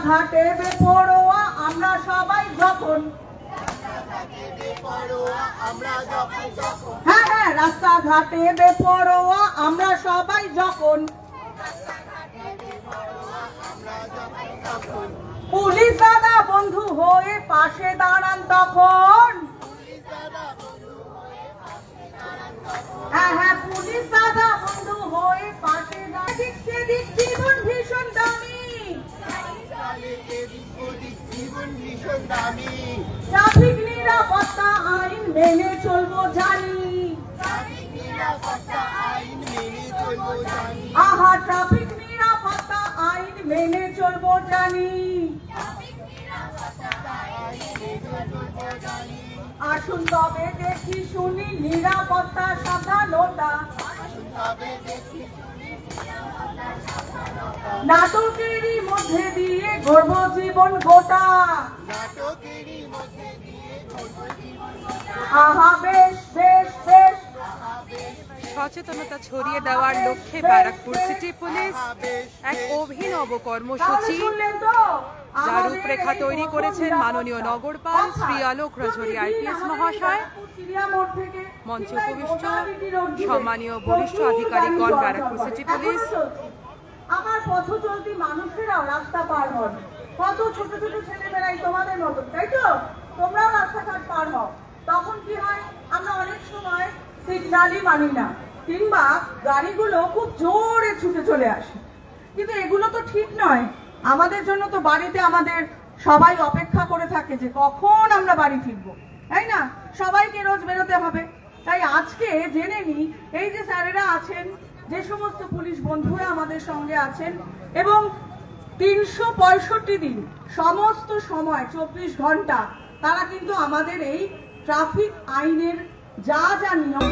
রাস্তাঘাটে বেপরোয়া আমরা সবাই যখন, হ্যাঁ হ্যাঁ, রাস্তাঘাটে বেপরোয়া আমরা সবাই যখন, পুলিশ দাদা বন্ধু হয়ে পাশে দাঁড়ান তখন, হ্যাঁ হ্যাঁ, পুলিশ দাদা বন্ধু হয়ে পাশে দাঁড়ান। সেদিক জীবন ভীষণ দামি, ট্রাফিক নিরাপত্তা আইন মেনে চলবো জানি, আহা ট্রাফিক নিরাপত্তা আইন মেনে চলবো জানি। আসুন তবে দেখি শুনি নিরাপত্তা সাবধানতা, নাটকেরই মধ্যে দিয়ে গর্ব জীবন গোটা, আহা বেশ বেশ বেশ। সচেতনতা ছড়িয়ে দেওয়ার লক্ষ্যে ব্যারাকপুর সিটি পুলিশ এক অভিনব কর্মসূচি, যার রূপরেখা তৈরি করেছেন মাননীয় নগরপাল শ্রী আলোক রাজহরি আইপিএস মহাশয়। মঞ্চে উপবিষ্ট সম্মানীয় বরিষ্ঠ আধিকারিকগণ ব্যারাকপুর সিটি পুলিশ। আমার পথ চলতি মানুষেরাও রাস্তা পার হন, কত ছোট ছোট ছেলেমেয়েরাই তোমাদের মতো, তাই তো? তোমরাও রাস্তাঘাট পার হও। তখন কি হয়, আমরা অনেক সময় সিগন্যালই মানি না, কিংবা গাড়িগুলো খুব জোরে ছুটে চলে আসে। কিন্তু এগুলো তো ঠিক নয়। আমাদের জন্য তো বাড়িতে আমাদের সবাই অপেক্ষা করে থাকে যে কখন আমরা বাড়ি ফিরবো, তাই না? সবাইকে রোজ বেরোতে হবে। তাই আজকে জেনে নিই, এই যে স্যারেরা আছেন, যে সমস্ত পুলিশ বন্ধুরা আমাদের সঙ্গে আছেন, এবং 365 দিন সমস্ত সময় 24 ঘন্টা তারা কিন্তু আমাদের এই ট্রাফিক আইনের যা যা নিয়ম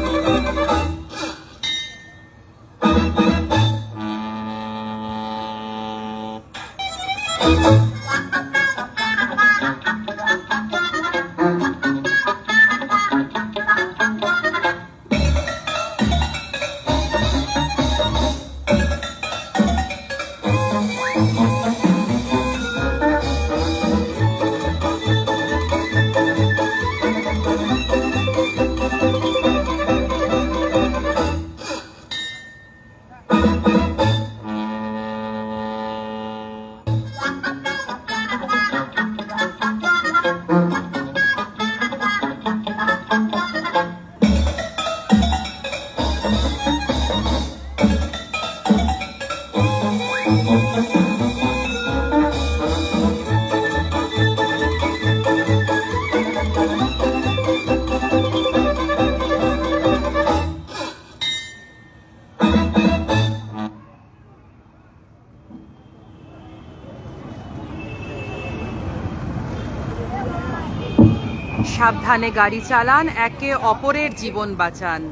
সাবধানে গাড়ি চালান, একে অপরের জীবন বাঁচান।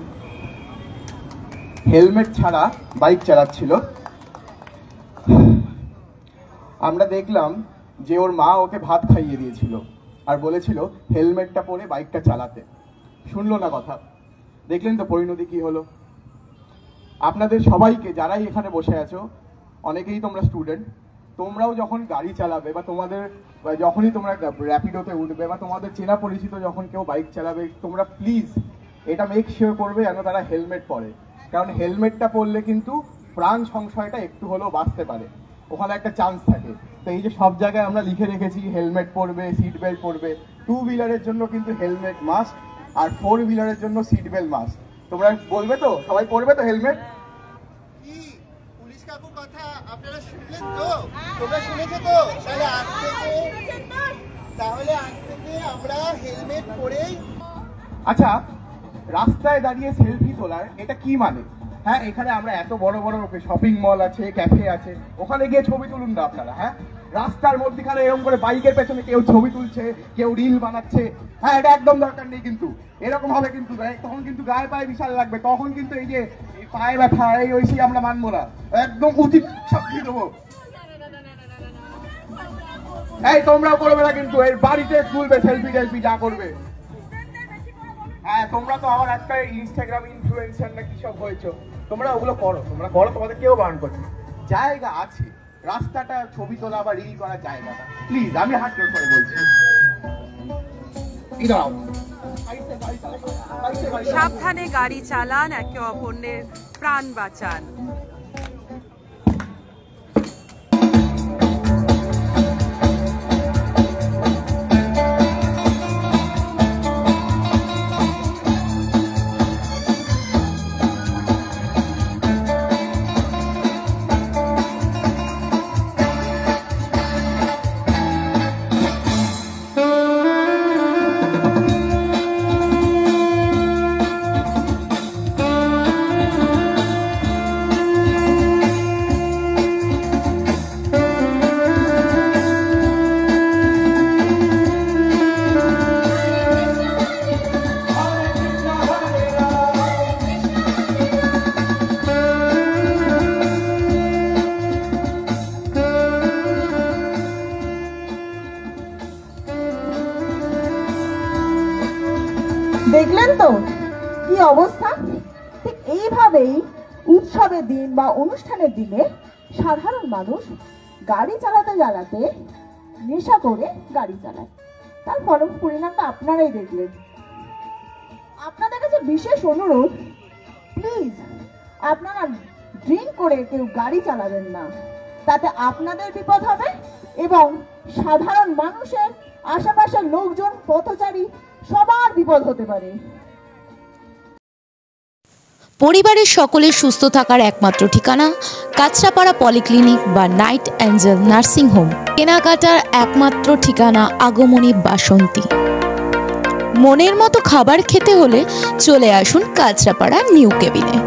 হেলমেট ছাড়া বাইক চালাচ্ছিল। আমরা দেখলাম যে ওর মা ওকে ভাত খাইয়ে দিয়েছিল আর বলেছিল হেলমেটটা পরে বাইকটা চালাতে। শুনলো না কথা। দেখলেন তো পরিণতি কি হলো। আপনাদের সবাইকে, যারাই এখানে বসে আছো, অনেকেই তোমরা স্টুডেন্ট, তোমরাও যখন গাড়ি চালাবে বা তোমাদের যখনই তোমরা র্যাপিডোতে উঠবে বা তোমাদের চেনা পরিচিত যখন কেউ বাইক চালাবে, তোমরা প্লিজ এটা মেক শিওর করবে যেন তারা হেলমেট পরে। কারণ হেলমেটটা পরলে কিন্তু প্রাণ সংশয়টা একটু হলেও বাঁচতে পারে, ওখানে একটা চান্স থাকে। তো এই যে সব জায়গায় আমরা লিখে রেখেছি হেলমেট পরবে, সিট বেল্ট পরবে। 2 হুইলারের জন্য কিন্তু হেলমেট মাস্ট, আর 4 হুইলারের জন্য সিট বেল্ট মাস্ট। তোমরা বলবে তো, সবাই পরবে তো হেলমেট? কথা আপনারা শুনলেন তো? তোমরা শুনেছো তো? তাহলে আজ থেকে আমরা হেলমেট পরেই। আচ্ছা, রাস্তায় দাঁড়িয়ে সেলফি তোলার এটা কি মানে? হ্যাঁ, এখানে আমরা এত বড় বড় শপিং মল আছে, ক্যাফে আছে, ওখানে গিয়ে ছবি তুলুন না আপনারা। হ্যাঁ, রাস্তার মধ্যখানে এরকম করে বাইকের পেছনে কেউ ছবি তুলছে, কেউ রিল বানাচ্ছে, হ্যাঁ, এটা একদম দরকার নেই। কিন্তু এরকম হবে কিন্তু তখন কিন্তু গায়ে পায়ে বিশাল লাগবে। তখন কিন্তু এই যে পায়ে ব্যথা, এই ওই আমরা মানবো না, একদম উচিত শাস্তি দেবো। এই তোমরাও করবে না কিন্তু, এর বাড়িতে তুলবে সেলফি টেলফি যা করবে। হ্যাঁ, তোমরা তো আমার আজকাল ইনস্টাগ্রাম ইনফ্লুয়েন্সার না কি সব হয়েছো, তোমরা ওগুলো করো, তোমরা করো, তোমাদের কেউ বারণ করছে। জায়গা আছে, রাস্তাটা ছবি তোলা বা রিল করার জায়গা না। প্লিজ, আমি হাত জোড় করে বলছি, দাঁড়াও। সাবধানে গাড়ি চালান, একে অপরের প্রাণ বাঁচান। দেখলেন তো কি অবস্থা? ঠিক এইভাবেই উৎসবের দিন বা অনুষ্ঠানের দিনে সাধারণ মানুষ গাড়ি চালাতে চালাতে নেশা করে গাড়ি চালায়। তার পরিণামটা আপনারাই দেখলেন। আপনাদের কাছে বিশেষ অনুরোধ, প্লিজ আপনারা ড্রিঙ্ক করে কেউ গাড়ি চালাবেন না, তাতে আপনাদের বিপদ হবে এবং সাধারণ মানুষের, আশেপাশের লোকজন, পথচারী সবার বিপদ হতে পারে। পরিবারের সকলের সুস্থ থাকার একমাত্র ঠিকানা কাঁচরাপাড়া পলিক্লিনিক বা নাইট অ্যাঞ্জেল নার্সিং হোম। কেনাকাটার একমাত্র ঠিকানা আগমনী বাসন্তী। মনের মতো খাবার খেতে হলে চলে আসুন কাঁচরাপাড়া নিউ কেবিনে।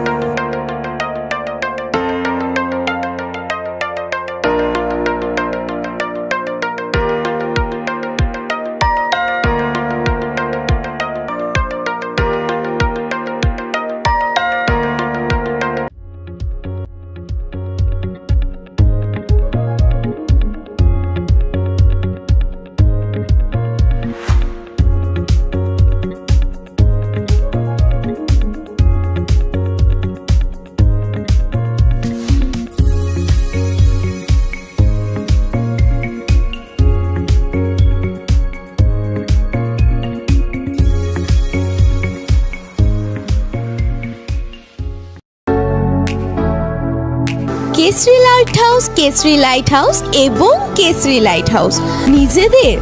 কেশরী লাইট হাউস এবং কেশরী লাইট হাউস নিজেদের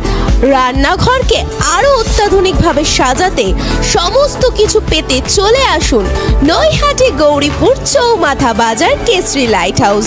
রান্নাঘরকে আরো অত্যাধুনিকভাবে সাজাতে, সমস্ত কিছু পেতে চলে আসুন নৈহাটি গৌরীপুর চৌমাথা বাজার কেশরী লাইট হাউস।